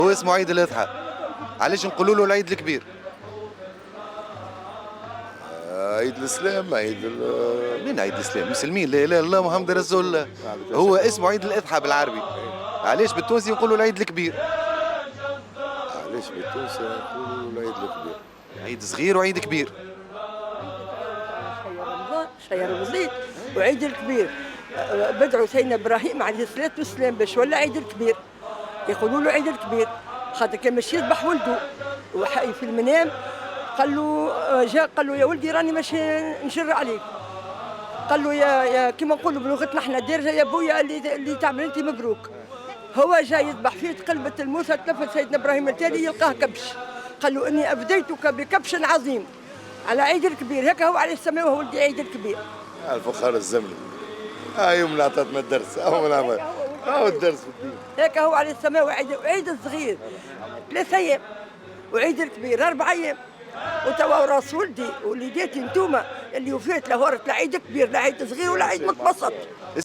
هو اسمه عيد الاضحى. علاش نقولوا له العيد الكبير؟ عيد الاسلام، من عيد الاسلام؟ مسلمين، لا اله الا الله محمد رسول الله. هو اسمه عيد الاضحى بالعربي. علاش بالتونسي نقولوا العيد الكبير؟ علاش بالتونسي نقولوا العيد الكبير؟ عيد صغير وعيد كبير. شهر رمضان، شهر الوزيد وعيد الكبير. بدعوا سيدنا ابراهيم عليه الصلاه والسلام باش ولا عيد الكبير، يقولوا له عيد الكبير، خاطر كان ماشي يذبح ولده وحي في المنام، قال له جاء قال له يا ولدي راني ماشي نشر عليك، قال له يا كيما نقولوا بلغتنا احنا دير يا بويا اللي تعمل انت مبروك. هو جاي يذبح فيه، تقلبت الموسى، تنفذ سيدنا ابراهيم التالي يلقاه كبش، قال له اني افديتك بكبش عظيم على عيد الكبير. هكا هو عليه السماء وهو ولدي عيد الكبير. الفخار الزمني. يوم اللي عطاتنا الدرس اول عمل. الدرس في الدين. هكا هو عليه السماء وعيد الصغير 3 ايام، وعيد الكبير 4 ايام. وتوا راس ولدي وليداتي انتوما اللي وفات لا ورث لا عيد كبير لا عيد صغير ولا عيد متوسط.